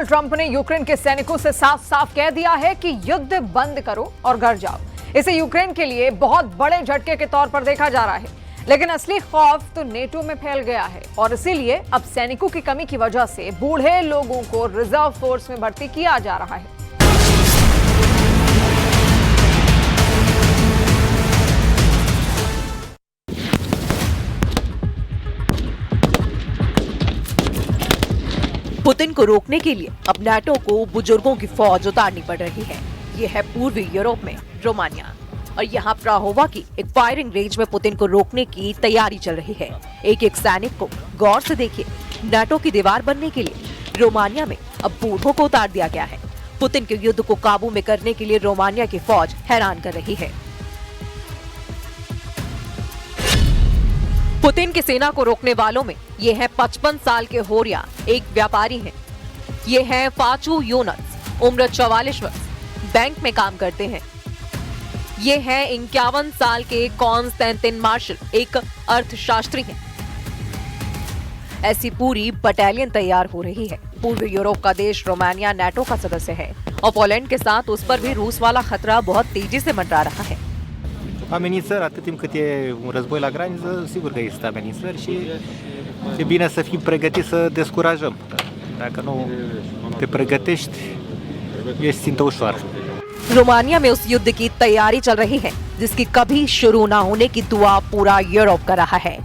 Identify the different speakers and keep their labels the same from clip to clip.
Speaker 1: Donald Trump ने Ukraine के सैनिकों से साफ साफ कह दिया है कि युद्ध बंद करो और घर जाओ। इसे यूक्रेन के लिए बहुत बड़े झटके के तौर पर देखा जा रहा है, लेकिन असली खौफ तो नेटो में फैल गया है और इसीलिए अब सैनिकों की कमी की वजह से बूढ़े लोगों को रिजर्व फोर्स में भर्ती किया जा रहा है।
Speaker 2: पुतिन को रोकने के लिए अब नाटो को बुजुर्गों की फौज उतारनी पड़ रही है। ये है पूर्वी यूरोप में रोमानिया और यहाँ प्राहोवा की एक फायरिंग रेंज में पुतिन को रोकने की तैयारी चल रही है। एक एक सैनिक को गौर से देखिए। नाटो की दीवार बनने के लिए रोमानिया में अब बूढ़ों को उतार दिया गया है। पुतिन के युद्ध को काबू में करने के लिए रोमानिया की फौज हैरान कर रही है। पुतिन की सेना को रोकने वालों में ये है 55 साल के होरिया, एक व्यापारी हैं। ये है फाचू योनस, उम्र 44 वर्ष, बैंक में काम करते हैं। ये है 51 साल के कॉन्स्टेंटिन मार्शल, एक अर्थशास्त्री हैं। ऐसी पूरी बटालियन तैयार हो रही है। पूर्वी यूरोप का देश रोमानिया नाटो का सदस्य है और पोलैंड के साथ उस पर भी रूस वाला खतरा बहुत तेजी से मंडरा रहा है।
Speaker 3: Amenințări, atât timp cât e un război la graniță, sigur că există amenințări și e bine să fim pregătiți să descurajăm. Dacă nu te pregătești, ești țintă ușoară.
Speaker 2: Romania में उस युद्ध की तैयारी चल रही है जिसकी कभी शुरू न होने की दुआ पूरा यूरोप कर रहा है।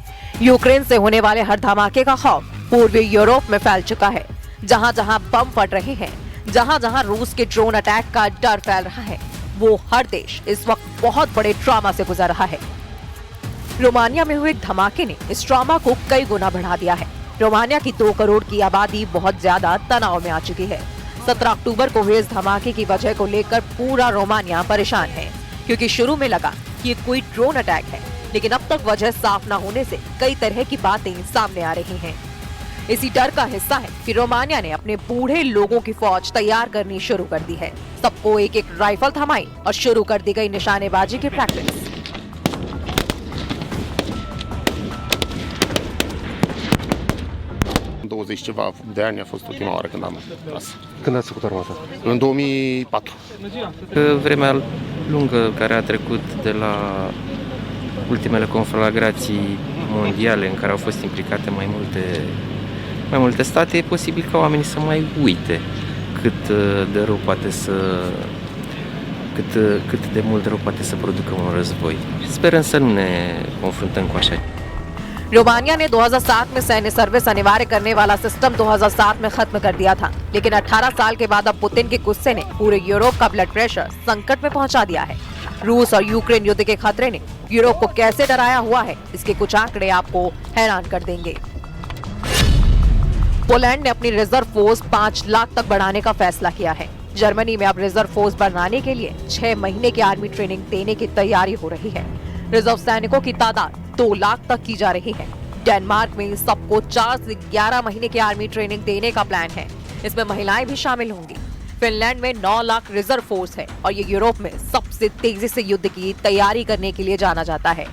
Speaker 2: यूक्रेन से होने वाले हर धमाके का खौफ पूर्वी यूरोप में फैल चुका है। जहां जहां बम फट रहे हैं, जहां जहां रूस के ड्रोन अटैक का डर फैल रहा है, वो हर देश इस वक्त बहुत बड़े ट्रॉमा से गुजर रहा है। रोमानिया में हुए धमाके ने इस ट्रॉमा को कई गुना बढ़ा दिया है। रोमानिया की 2 करोड़ की आबादी बहुत ज्यादा तनाव में आ चुकी है। 17 अक्टूबर को हुए इस धमाके की वजह को लेकर पूरा रोमानिया परेशान है, क्योंकि शुरू में लगा कि ये कोई ड्रोन अटैक है, लेकिन अब तक वजह साफ न होने से कई तरह की बातें सामने आ रही हैं। इसी डर का हिस्सा है कि रोमानिया ने अपने बूढ़े लोगों की फौज तैयार करनी शुरू कर दी है। सबको एक एक राइफल थमाई और शुरू कर दी गई निशानेबाजी की practice.
Speaker 4: 20 ceva de ani a fost ultima oară când am tras.
Speaker 5: Când ați făcut armata?
Speaker 4: În 2004.
Speaker 6: Vremea lungă care a trecut de la ultimele conflagrații mondiale în care au fost implicate mai multe state, e posibil ca oamenii să mai uite cât de mult rău poate să producă un război. Sperăm să nu ne confruntăm cu așa.
Speaker 2: Romania ने 2007 में सैन्य service अनिवार्य करने वाला system 2007 में खत्म कर दिया था, लेकिन 18 साल के बाद अब पुतिन के गुस्से ने पूरे यूरोप का ब्लड प्रेशर संकट में पहुंचा दिया है। रूस और यूक्रेन युद्ध के खतरे ने यूरोप को कैसे डराया हुआ है, इसके कुछ आंकड़े आपको हैरान कर देंगे। पोलैंड ने अपनी रिजर्व फोर्स 5 लाख तक बढ़ाने का फैसला किया है। जर्मनी में अब रिजर्व फोर्स बढ़ाने के लिए 6 महीने की आर्मी ट्रेनिंग देने की तैयारी हो रही है। रिजर्व सैनिकों की तादाद 2 लाख तक की जा रही है। डेनमार्क में सबको 4 से 11 महीने की आर्मी ट्रेनिंग देने का प्लान है। इसमें महिलाएं भी शामिल होंगी। फिनलैंड में 9 लाख रिजर्व फोर्स है और ये यूरोप में सबसे तेजी से युद्ध की तैयारी करने के लिए जाना जाता है।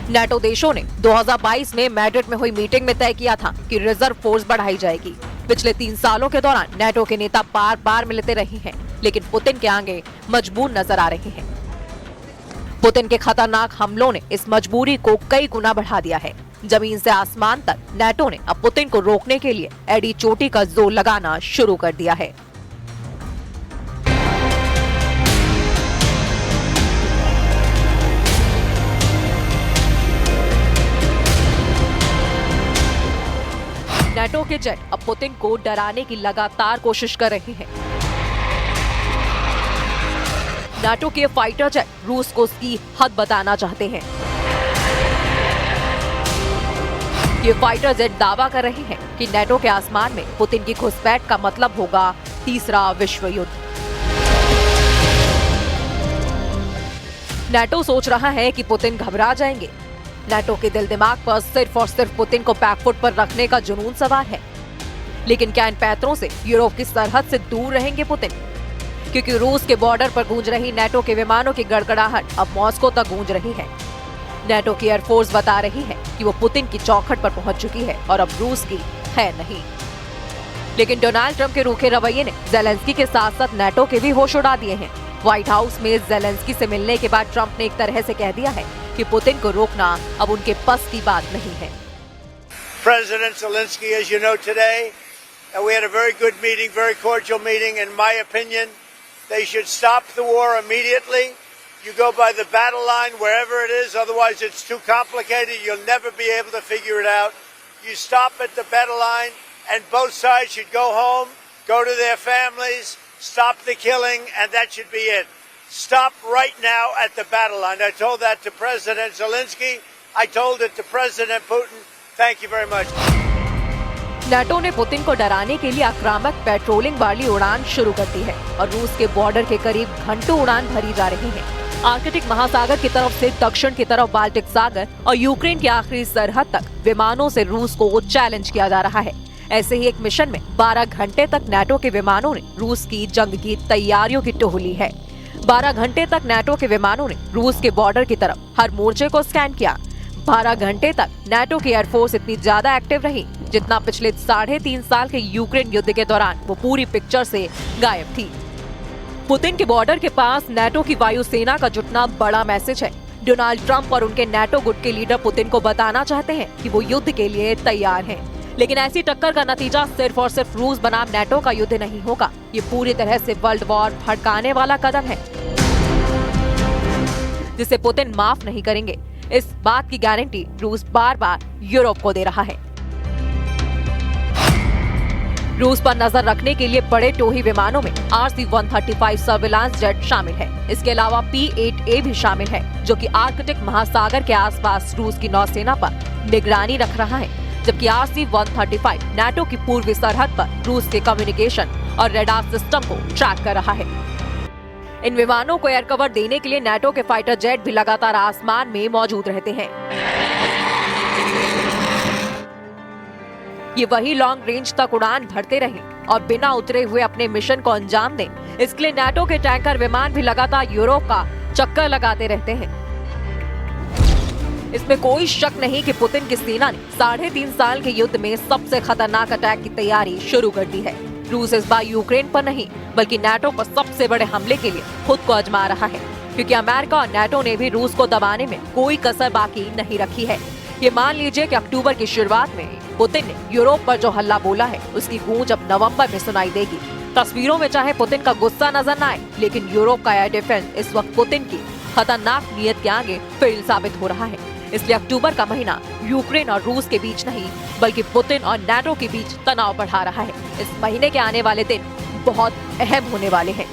Speaker 2: नाटो देशों ने 2022 में मैड्रिड में हुई मीटिंग में तय किया था कि रिजर्व फोर्स बढ़ाई जाएगी। पिछले 3 सालों के दौरान नाटो के नेता बार बार मिलते रहे हैं, लेकिन पुतिन के आगे मजबूर नजर आ रहे हैं। पुतिन के खतरनाक हमलों ने इस मजबूरी को कई गुना बढ़ा दिया है। जमीन से आसमान तक नाटो ने अब पुतिन को रोकने के लिए एडी चोटी का जोर लगाना शुरू कर दिया है। नाटो के जेट अब पुतिन को डराने की लगातार कोशिश कर रहे हैं। नाटो के फाइटर जेट रूस को उसकी हद बताना चाहते हैं। ये फाइटर जेट दावा कर रहे हैं कि नाटो के आसमान में पुतिन की घुसपैठ का मतलब होगा तीसरा विश्व युद्ध। नाटो सोच रहा है कि पुतिन घबरा जाएंगे। नाटो के दिल दिमाग पर सिर्फ और सिर्फ पुतिन को बैकफुट पर रखने का जुनून सवार है। लेकिन क्या इन पैतरों से यूरोप की सरहद से दूर रहेंगे पुतिन? क्योंकि रूस के बॉर्डर पर गूंज रही नाटो के विमानों की गड़गड़ाहट अब मॉस्को तक गूंज रही है। नाटो की एयरफोर्स बता रही है कि वो पुतिन की चौखट पर पहुंच चुकी है और अब रूस की है नहीं। लेकिन डोनाल्ड ट्रंप के रूखे रवैये ने जेलेंस्की के साथ साथ नेटो के भी होश उड़ा दिए हैं। व्हाइट हाउस में जेलेंस्की से मिलने के बाद ट्रंप ने एक तरह से कह दिया है कि पुतिन को रोकना अब उनके बस की बात नहीं है।
Speaker 5: President Zelensky, as you know today, we had a very good meeting, very cordial meeting. In my opinion, they should stop the war immediately. You go by the battle line wherever it is, otherwise it's too complicated. You'll never be able to figure it out. You stop at the battle line and both sides should go home, go to their families, stop the killing, and that should be it. Stop right now at the battle line. I told that to President Zelensky. I told it to President Putin. Thank you very much.
Speaker 2: NATO ने Putin को डराने के लिए आक्रामक patrolling वाली उड़ान शुरू कर दी है और रूस के बॉर्डर के करीब घंटों उड़ान भरी जा रही है। आर्कटिक महासागर की तरफ से दक्षिण की तरफ बाल्टिक सागर और यूक्रेन की आखिरी सरहद तक विमानों से रूस को चैलेंज किया जा रहा है। ऐसे ही एक मिशन में 12 घंटे तक नाटो के विमानों ने रूस की जंग की तैयारियों की टोह ली है। 12 घंटे तक नाटो के विमानों ने रूस के बॉर्डर की तरफ हर मोर्चे को स्कैन किया। 12 घंटे तक नाटो की एयरफोर्स इतनी ज्यादा एक्टिव रही जितना पिछले 3.5 साल के यूक्रेन युद्ध के दौरान वो पूरी पिक्चर से गायब थी। पुतिन के बॉर्डर के पास नाटो की वायुसेना का जुटना बड़ा मैसेज है। डोनाल्ड ट्रंप और उनके नाटो गुट के लीडर पुतिन को बताना चाहते हैं कि वो युद्ध के लिए तैयार हैं। लेकिन ऐसी टक्कर का नतीजा सिर्फ और सिर्फ रूस बनाम नाटो का युद्ध नहीं होगा। ये पूरी तरह से वर्ल्ड वॉर भड़काने वाला कदम है जिसे पुतिन माफ नहीं करेंगे। इस बात की गारंटी रूस बार बार यूरोप को दे रहा है। रूस पर नजर रखने के लिए बड़े टोही विमानों में RC-135 सर्विलांस जेट शामिल है। इसके अलावा P-8A भी शामिल है जो कि आर्कटिक महासागर के आसपास रूस की नौसेना पर निगरानी रख रहा है, जबकि RC-135 नाटो की पूर्वी सरहद पर रूस के कम्युनिकेशन और रेडार सिस्टम को ट्रैक कर रहा है। इन विमानों को एयर कवर देने के लिए नाटो के फाइटर जेट भी लगातार आसमान में मौजूद रहते हैं। ये वही लॉन्ग रेंज तक उड़ान भरते रहे और बिना उतरे हुए अपने मिशन को अंजाम दें। इसके लिए नाटो के टैंकर विमान भी लगातार यूरोप का चक्कर लगाते रहते हैं। इसमें कोई शक नहीं कि पुतिन की सेना ने 3.5 साल के युद्ध में सबसे खतरनाक अटैक की तैयारी शुरू कर दी है। रूस इस बार यूक्रेन पर नहीं बल्कि नाटो पर सबसे बड़े हमले के लिए खुद को आजमा रहा है, क्योंकि अमेरिका और नाटो ने भी रूस को दबाने में कोई कसर बाकी नहीं रखी है। ये मान लीजिए कि अक्टूबर की शुरुआत में पुतिन ने यूरोप पर जो हल्ला बोला है उसकी गूंज अब नवंबर में सुनाई देगी। तस्वीरों में चाहे पुतिन का गुस्सा नजर न आए, लेकिन यूरोप का एयर डिफेंस इस वक्त पुतिन की खतरनाक नीयत के आगे फेल साबित हो रहा है। इसलिए अक्टूबर का महीना यूक्रेन और रूस के बीच नहीं बल्कि पुतिन और नाटो के बीच तनाव बढ़ा रहा है। इस महीने के आने वाले दिन बहुत अहम होने वाले हैं।